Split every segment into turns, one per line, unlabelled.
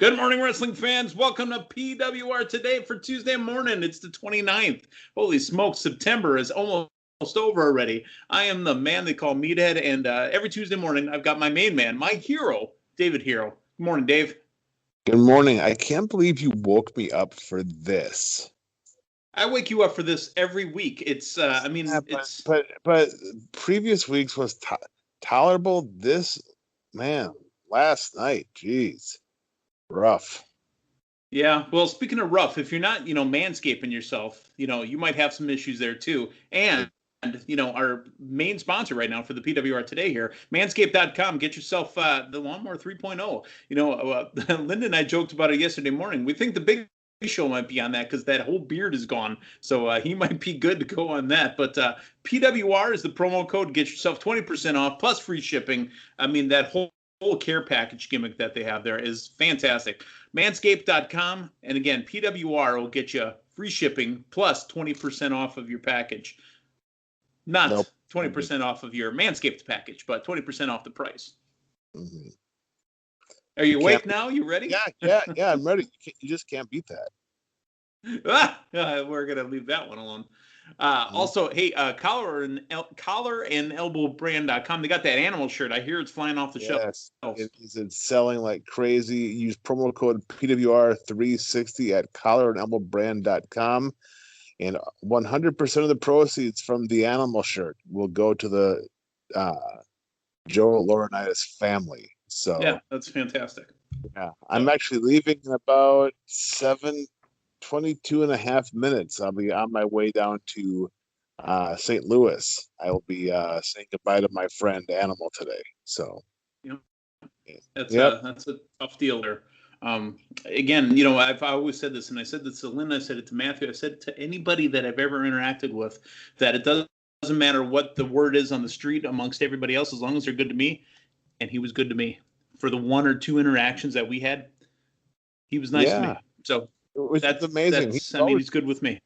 Good morning, wrestling fans. Welcome to PWR Today for Tuesday morning. It's the 29th. Holy smokes, September is almost over already. I am the man they call Meathead, and every Tuesday morning I've got my main man, my hero, David Herro. Good morning, Dave.
Good morning. I can't believe you woke me up for this.
I wake you up for this every week. It's,
but previous weeks was tolerable. This, man, last night, geez, rough.
Yeah, well, speaking of rough, if you're not, manscaping yourself, you might have some issues there too. And, our main sponsor right now for the PWR Today here, manscaped.com, get yourself the Lawnmower 3.0. Linda and I joked about it yesterday morning. We think the big show might be on that because that whole beard is gone. So he might be good to go on that. But PWR is the promo code. Get yourself 20% off plus free shipping. I mean, that whole care package gimmick that they have there is fantastic. Manscaped.com. And again, PWR will get you free shipping plus 20% off of your package. Not 20% off of your Manscaped package, but 20% off the price. Mm-hmm. Are you awake now? You ready?
Yeah, I'm ready. You just can't beat that.
We're going to leave that one alone. Also, hey, collarandelbowbrand.com. They got that animal shirt. I hear it's flying off the shelf.
It's selling like crazy. Use promo code PWR360 at collarandelbowbrand.com. And 100% of the proceeds from the animal shirt will go to the Joe Laurinaitis family. So
yeah, that's fantastic.
Yeah, I'm actually leaving in about 22 and a half minutes. I'll be on my way down to St. Louis. I will be saying goodbye to my friend Animal today. So
that's a tough deal there. Again, I've always said this, and I said this to Lynn, I said it to Matthew, I said it to anybody that I've ever interacted with, that it doesn't matter what the word is on the street amongst everybody else, as long as they're good to me. And he was good to me. For the one or two interactions that we had, he was nice to me. So that's amazing. He's good with me.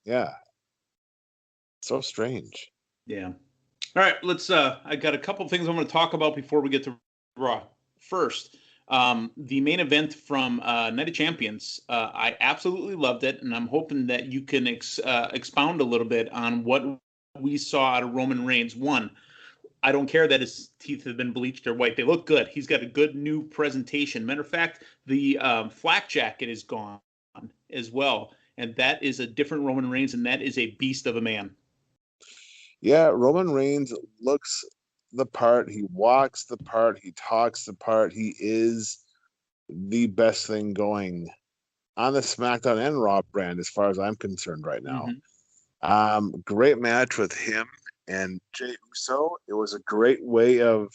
Yeah. So strange.
Yeah. All right, let's I got a couple things I'm going to talk about before we get to Raw. First, the main event from Night of Champions. I absolutely loved it, and I'm hoping that you can expound a little bit on what we saw out of Roman Reigns. One, I don't care that his teeth have been bleached or white. They look good. He's got a good new presentation. Matter of fact, the flak jacket is gone as well. And that is a different Roman Reigns, and that is a beast of a man.
Yeah, Roman Reigns looks the part. He walks the part. He talks the part. He is the best thing going on the SmackDown and Raw brand as far as I'm concerned right now. Mm-hmm. Great match with him and Jey Uso. It was a great way of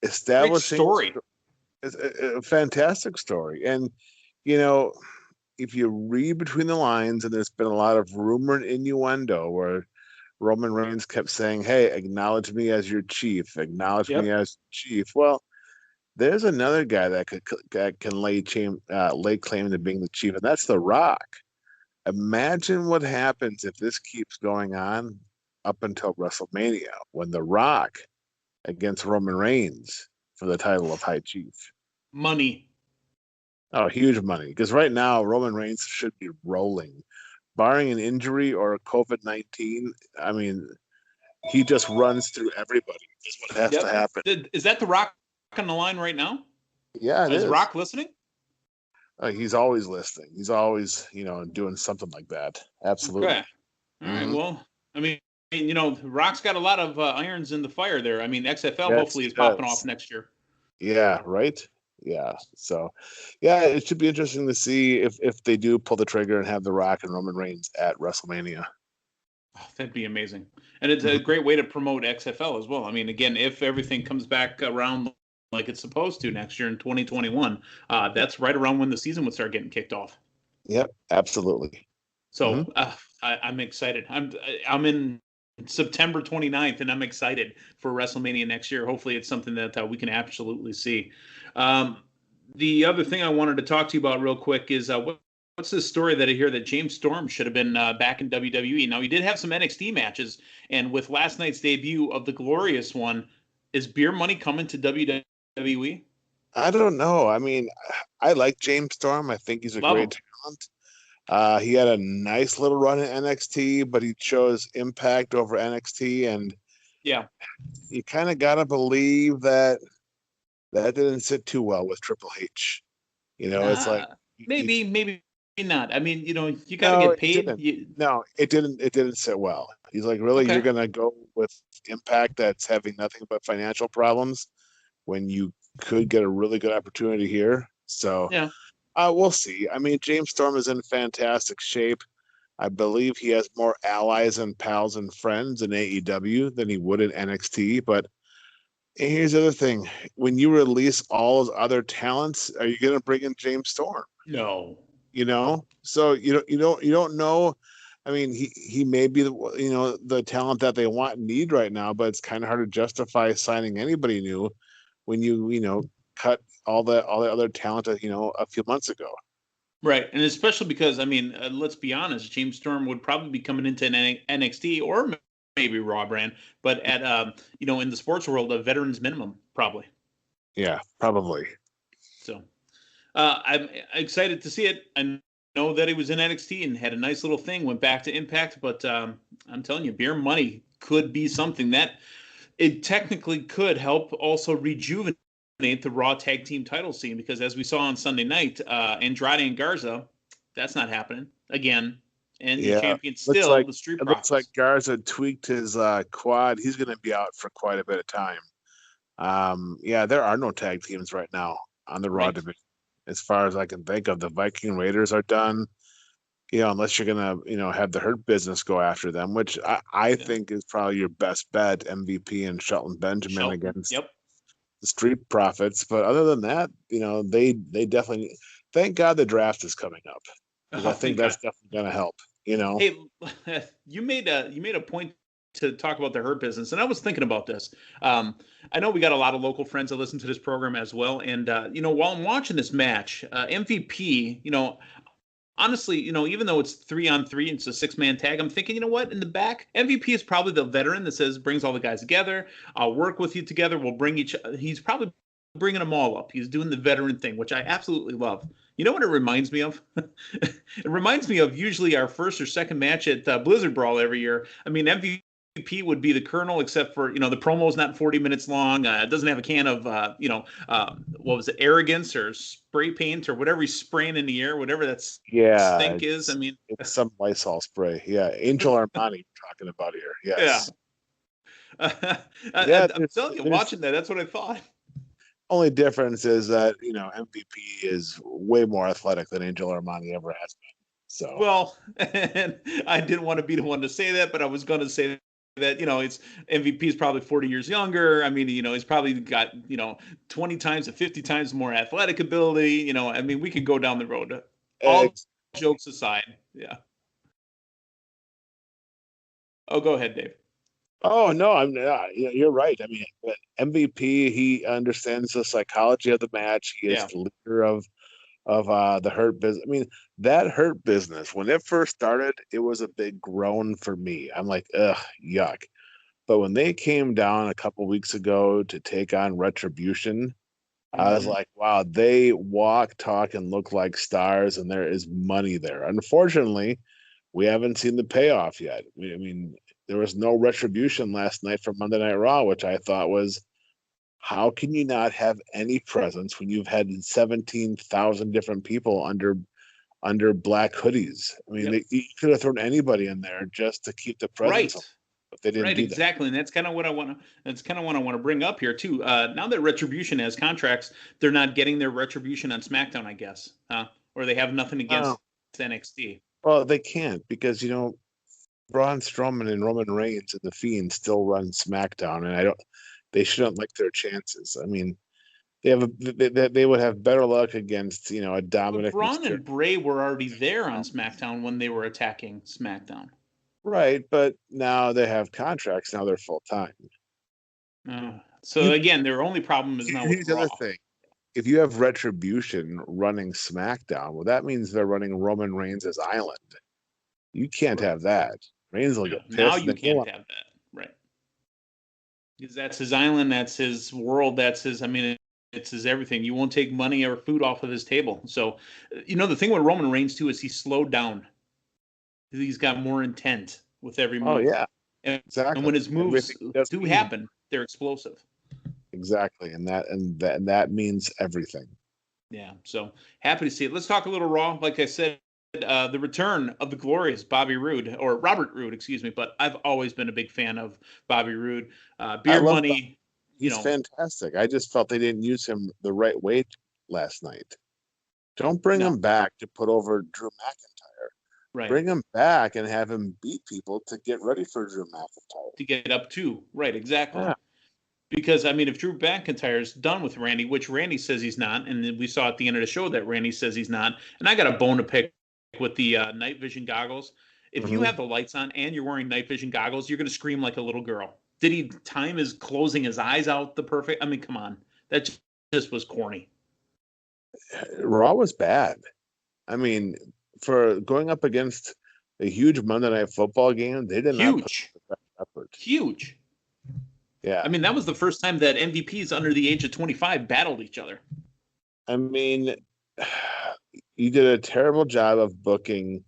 establishing a fantastic story. And if you read between the lines, and there's been a lot of rumor and innuendo where Roman Reigns kept saying, "Hey, acknowledge me as your chief. Acknowledge me as chief." Well, there's another guy that can lay claim to being the chief, and that's The Rock. Imagine what happens if this keeps going on up until WrestleMania, when The Rock against Roman Reigns for the title of High Chief.
Money.
Oh, huge money. Because right now, Roman Reigns should be rolling. Barring an injury or COVID-19, I mean, he just runs through everybody. Is what has to happen.
Is that The Rock on the line right now?
Yeah, it is.
Is Rock listening?
He's always listening. He's always, doing something like that. Absolutely.
Okay. All right. Well, I mean, Rock's got a lot of irons in the fire there. I mean, XFL hopefully is popping off next year.
Yeah, right? Yeah. So, it should be interesting to see if they do pull the trigger and have The Rock and Roman Reigns at WrestleMania.
Oh, that'd be amazing. And it's a great way to promote XFL as well. I mean, again, if everything comes back around like it's supposed to next year in 2021, that's right around when the season would start getting kicked off.
Yep, absolutely.
So I'm excited. I'm in September 29th, and I'm excited for WrestleMania next year. Hopefully it's something that we can absolutely see. The other thing I wanted to talk to you about real quick is what's this story that I hear that James Storm should have been back in WWE? Now, he did have some NXT matches, and with last night's debut of the Glorious One, is beer money coming to WWE?
I don't know. I mean, I like James Storm. I think he's a
Love
great
him.
talent. He had a nice little run in NXT, but he chose Impact over NXT, and
Yeah.
you kind of gotta believe that that didn't sit too well with Triple H. It's like
Uh,
you,
maybe not. I mean, you got to
no,
get
it
paid.
didn't. No, it didn't. It didn't sit well. He's like, really, you're
Okay.
gonna go with Impact that's having nothing but financial problems when you could get a really good opportunity here. So
Yeah.
we'll see. I mean, James Storm is in fantastic shape. I believe he has more allies and pals and friends in AEW than he would in NXT. But here's the other thing: when you release all his other talents, are you going to bring in James Storm?
No.
So you don't know. I mean, he may be the talent that they want and need right now, but it's kind of hard to justify signing anybody new when you cut all the other talent a few months ago.
Right, and especially because I mean, let's be honest, James Storm would probably be coming into an NXT or maybe Raw brand, but at in the sports world, a veterans minimum probably.
Yeah, probably.
So I'm excited to see it. I know that he was in NXT and had a nice little thing, went back to Impact, but I'm telling you, beer money could be something that it technically could help also rejuvenate the Raw tag team title scene because as we saw on Sunday night, Andrade and Garza, that's not happening again. And the
Yeah,
champion
looks
still
like
the Street
it looks like
Profits.
Garza tweaked his quad. He's going to be out for quite a bit of time. Yeah, there are no tag teams right now on the Raw
Right.
division, as far as I can think of. The Viking Raiders are done. Unless you're gonna, have the Hurt Business go after them, which I
Yeah.
think is probably your best bet, MVP and Shelton Benjamin
Shelton.
against
Yep.
the Street Profits. But other than that, they definitely thank God the draft is coming up because
Oh,
I think
thank
that's
God.
definitely gonna help. You know,
Hey, you made a point to talk about the Hurt Business, and I was thinking about this. I know we got a lot of local friends that listen to this program as well, and while I'm watching this match, MVP, honestly, even though it's 3-on-3 and it's a six-man tag, I'm thinking, you know what? In the back, MVP is probably the veteran that says brings all the guys together. I'll work with you together. We'll bring each. He's probably bringing them all up. He's doing the veteran thing, which I absolutely love. You know what it reminds me of? It reminds me of usually our first or second match at Blizzard Brawl every year. I mean, MVP would be the Colonel, except for the promo is not 40 minutes long. It doesn't have a can of what was it, arrogance or spray paint or whatever he's spraying in the air, whatever that
yeah,
stink is. I mean,
it's some Lysol spray. Yeah, Angel Armani we're talking about here.
yeah.
Yes, yeah.
I'm telling you,
There's
watching that, that's what I thought.
only difference is that MVP is way more athletic than Angel Armani ever has been. So
Well, and I didn't want to be the one to say that, but I was going to say that it's MVP is probably 40 years younger. I mean, he's probably got 20 times to 50 times more athletic ability. I mean, we could go down the road. All jokes aside, yeah. Oh, go ahead, Dave.
Oh no, you're right. I mean, but MVP, he understands the psychology of the match. He is
Yeah,
the leader of the Hurt Business. I mean, that Hurt Business when it first started, it was a big groan for me. I'm like, ugh, yuck. But when they came down a couple weeks ago to take on Retribution, I was
hmm
like, wow, they walk, talk, and look like stars, and there is money there. Unfortunately, we haven't seen the payoff yet. I mean, there was no Retribution last night for Monday Night Raw, which I thought was, how can you not have any presence when you've had 17,000 different people under black hoodies? I mean,
yep,
you could have thrown anybody in there just to keep the presence,
right.
but they didn't
Right,
do that.
exactly, and that's kind of what I want to. That's kind of what I want to bring up here too. Now that Retribution has contracts, they're not getting their Retribution on SmackDown, I guess, or they have nothing
Oh,
against NXT.
well, they can't because Braun Strowman and Roman Reigns and the Fiend still run SmackDown, and I don't. They shouldn't like their chances. I mean, they would have better luck against a
But
Dominic
Braun
Mysterio.
and Bray were already there on SmackDown when they were attacking SmackDown.
Right, but now they have contracts. Now they're full time.
So
You
again, their only problem is now with
Here's the
Raw.
other thing: if you have Retribution running SmackDown, well, that means they're running Roman Reigns' island. You can't have that. Reigns will
No,
get
now
pissed, and
you
they will
can't
want.
have that, right? Because that's his island, that's his world, that's his. I mean, It's his everything. You won't take money or food off of his table. So, the thing with Roman Reigns too is he slowed down. He's got more intent with every
Oh
move.
yeah,
And
exactly.
when his moves
Everything does
do
mean
happen, they're explosive.
exactly, and that means everything.
Yeah, so happy to see it. Let's talk a little Raw. Like I said, the return of the glorious Bobby Roode, or Robert Roode, excuse me. But I've always been a big fan of Bobby Roode.
I
Beer
love
Money,
He's fantastic. I just felt they didn't use him the right way last night. Don't bring
no,
him back to put over Drew McIntyre.
right.
Bring him back and have him beat people to get ready for Drew McIntyre.
To get up to, right, exactly.
Yeah.
Because, I mean, if Drew McIntyre's done with Randy, which Randy says he's not, and we saw at the end of the show that Randy says he's not, and I got a bone to pick with the night vision goggles. If you
Mhm.
have the lights on and you're wearing night vision goggles, you're going to scream like a little girl. Did he time his closing his eyes out the perfect? I mean, come on. That just was corny.
Raw was bad. I mean, for going up against a huge Monday Night Football game, they did not put
Huge.
the best effort.
Huge.
Yeah.
I mean, that was the first time that MVPs under the age of 25 battled each other.
I mean, you did a terrible job of booking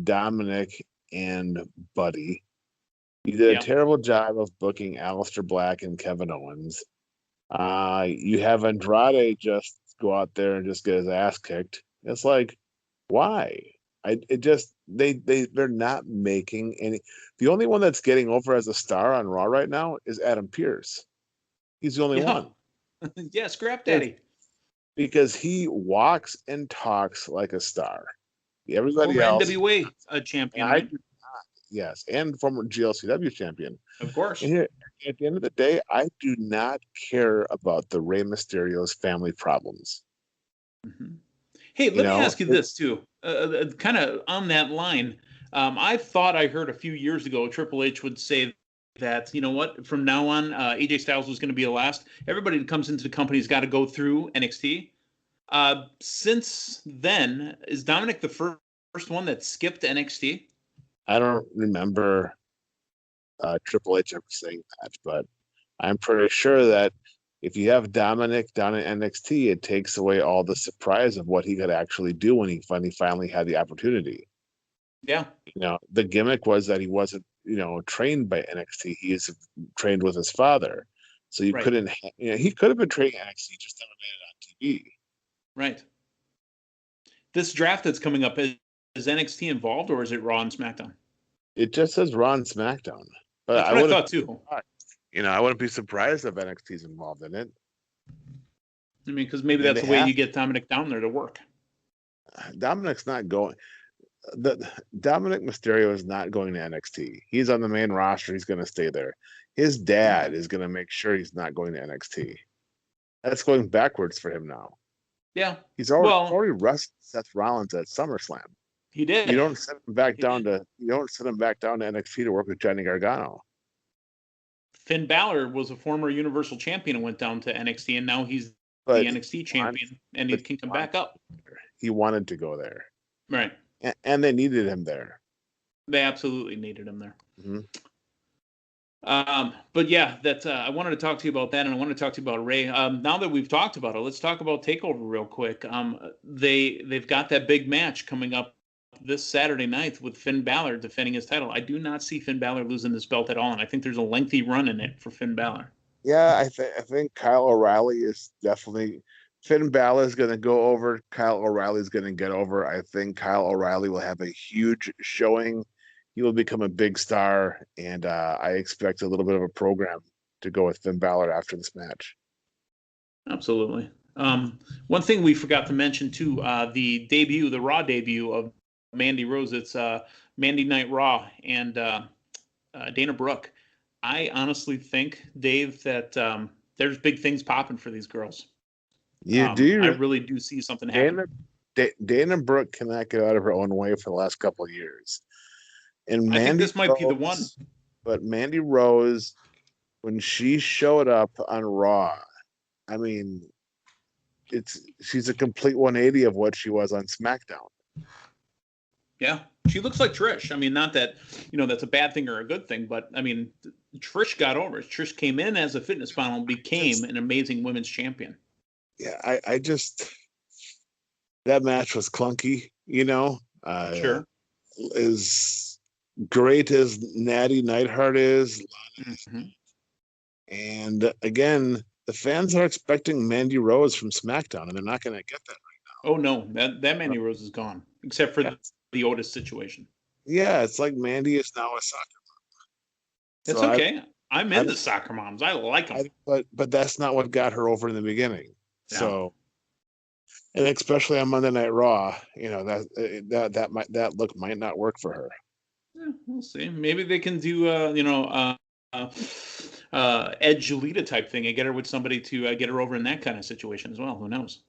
Dominic and Buddy. You did
Yeah.
a terrible job of booking Aleister Black and Kevin Owens. You have Andrade just go out there and just get his ass kicked. It's like, why? They're not making any. The only one that's getting over as a star on Raw right now is Adam Pearce. He's the only one.
Yeah, Scrap Daddy.
Because he walks and talks like a star. Everybody
Former
else,
NWA champion, right?
Yes, and former GLCW champion.
Of course.
And here, at the end of the day, I do not care about the Rey Mysterio's family problems.
Mm-hmm. Hey, let me ask you this too, kind of on that line. I thought I heard a few years ago Triple H would say that, you know what, from now on, AJ Styles was going to be the last. Everybody that comes into the company's got to go through NXT. Since then, is Dominic the first one that skipped NXT?
I don't remember Triple H ever saying that, but I'm pretty sure that if you have Dominic down in NXT, it takes away all the surprise of what he could actually do when he finally had the opportunity.
Yeah.
The gimmick was that he wasn't, trained by NXT. He is trained with his father. So you couldn't, he could have been training NXT, just never made it on TV.
Right. This draft that's coming up, is NXT involved or is it Raw and SmackDown?
It just says Raw and SmackDown. But
that's what I thought too.
I wouldn't be surprised if NXT's involved in it.
I mean, because maybe that's the way you get Dominic down there to work.
Dominic's not going. Dominic Mysterio is not going to NXT. He's on the main roster. He's going to stay there. His dad is going to make sure he's not going to NXT. That's going backwards for him now.
Yeah,
he's already wrestled Seth Rollins at SummerSlam.
He did.
You don't send him back down to NXT to work with Johnny Gargano.
Finn Balor was a former Universal Champion and went down to NXT, and now he's the NXT champion, and he can come back up.
He wanted to go there,
right?
And they needed him there.
They absolutely needed him there.
Mm-hmm.
But yeah, I wanted to talk to you about that, and I want to talk to you about Ray. Now that we've talked about it, let's talk about TakeOver real quick. They've got that big match coming up this Saturday night with Finn Balor defending his title. I do not see Finn Balor losing this belt at all, and I think there's a lengthy run in it for Finn Balor.
Yeah, I think Kyle O'Reilly is definitely. Finn Balor is going to go over. Kyle O'Reilly is going to get over. I think Kyle O'Reilly will have a huge showing. He will become a big star, and I expect a little bit of a program to go with Finn Balor after this match.
Absolutely. One thing we forgot to mention too, the Raw debut of Mandy Rose. It's Mandy Night Raw and Dana Brooke. I honestly think, Dave, that there's big things popping for these girls. I really do see something happening.
Dana Brooke cannot get out of her own way for the last couple of years. And
I think this might be the one.
But Mandy Rose, when she showed up on Raw, I mean, she's a complete 180 of what she was on SmackDown.
Yeah, she looks like Trish. I mean, not that, that's a bad thing or a good thing, but I mean, Trish got over. Trish came in as a fitness model and became an amazing women's champion.
Yeah, I just that match was clunky, you know.
Sure.
As great as Natty Neidhart is,
Mm-hmm.
and again, the fans are expecting Mandy Rose from SmackDown, and they're not going to get that
Oh no, that
right
Mandy Rose is gone, except for
now.
the Otis situation.
Yeah, it's like Mandy is now a soccer. So
It's okay. I'm
I,
into soccer moms. I like them.
but that's not what got her over in the beginning.
Yeah.
So, and especially on Monday Night Raw, that look might not work for her.
Yeah, we'll see. Maybe they can do uh, Edge Lita type thing and get her with somebody to get her over in that kind of situation as well. Who knows?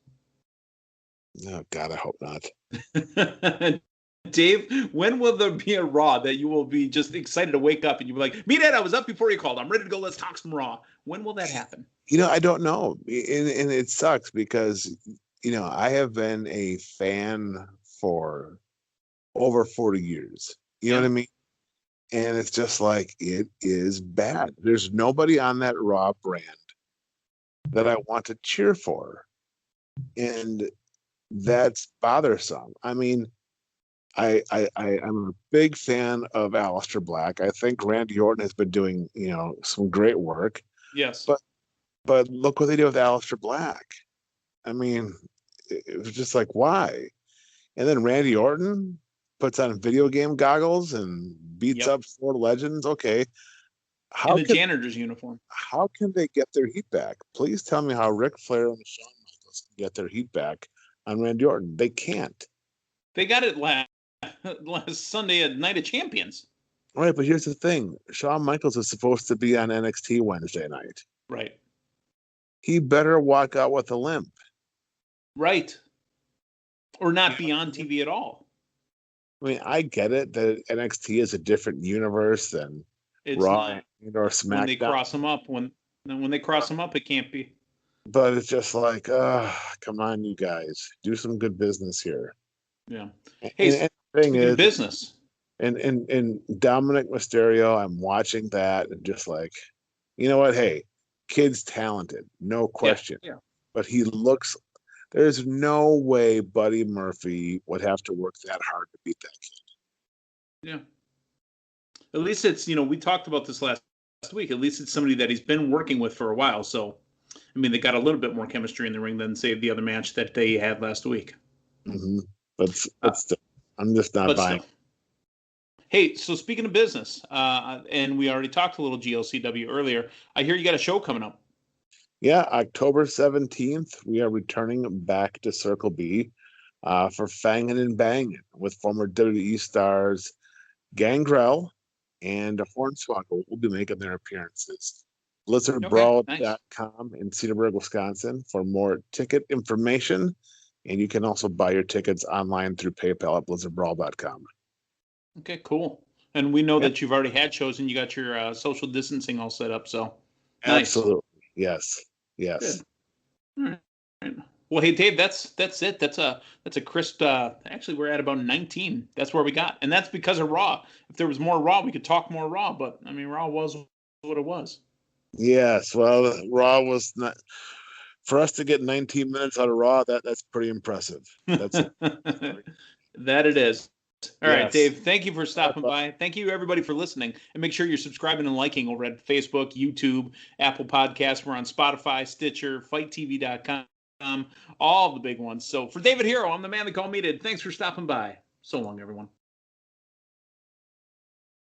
Oh God, I hope not.
Dave, when will there be a Raw that you will be just excited to wake up and you'll be like, Meathead, I was up before you called. I'm ready to go. Let's talk some Raw. When will that happen?
I don't know, and it sucks because I have been a fan for over 40 years. You know
Yeah.
what I mean? And it's just like it is bad. There's nobody on that Raw brand that I want to cheer for, and that's bothersome. I mean, I'm a big fan of Aleister Black. I think Randy Orton has been doing some great work,
Yes.
but look what they did with Aleister Black. I mean, it was just like, why? And then Randy Orton puts on video game goggles and beats
Yep.
up four legends. Okay,
In
how
the
can
janitor's uniform.
they get their heat back? Please tell me how Ric Flair and Shawn Michaels can get their heat back on Randy Orton. They can't.
They got it last Sunday at Night of Champions.
All right, but here's the thing: Shawn Michaels is supposed to be on NXT Wednesday night.
Right.
He better walk out with a limp.
Right. Or not be on TV at all.
I mean, I get it that NXT is a different universe than
It's
Raw
not.
or
When they
SmackDown,
cross them up, when they cross them up, it can't be.
but it's just like, come on, you guys, do some good business here.
Yeah.
And,
Hey,
and the thing
speaking of
is,
business,
and Dominic Mysterio, I'm watching that and just like, you know what? Hey, kid's talented, no
yeah,
question. Yeah. But he looks. There's no way Buddy Murphy would have to work that hard to beat that kid.
yeah. At least it's we talked about this last week. At least it's somebody that he's been working with for a while. So, I mean, they got a little bit more chemistry in the ring than say the other match that they had last week.
Mm-hmm. But still, I'm just not
But
buying.
still. Hey, so speaking of business, and we already talked a little GLCW earlier. I hear you got a show coming up.
Yeah, October 17th, we are returning back to Circle B for Fangin' and Bangin' with former WWE stars Gangrel and Hornswoggle will be making their appearances.
Okay, nice.
BlizzardBrawl.com in Cedarburg, Wisconsin for more ticket information. And you can also buy your tickets online through PayPal at BlizzardBrawl.com.
Okay, cool. And we know
Yep.
that you've already had shows and you got your social distancing all set up. So nice.
Absolutely. Yes. Yes.
Good. All right. Well, hey Dave, that's it. That's a crisp. Actually, we're at about 19. That's where we got, and that's because of Raw. If there was more Raw, we could talk more Raw. But I mean, Raw was what it was.
Yes. Well, Raw was not for us to get 19 minutes out of Raw. That's pretty impressive. That's
That it is. All right,
yes.
Dave, thank you for stopping by. Thank you, everybody, for listening. And make sure you're subscribing and liking over at Facebook, YouTube, Apple Podcasts. We're on Spotify, Stitcher, FightTV.com, all the big ones. So for David Herro, I'm the man they call Meathead. Thanks for stopping by. So long, everyone.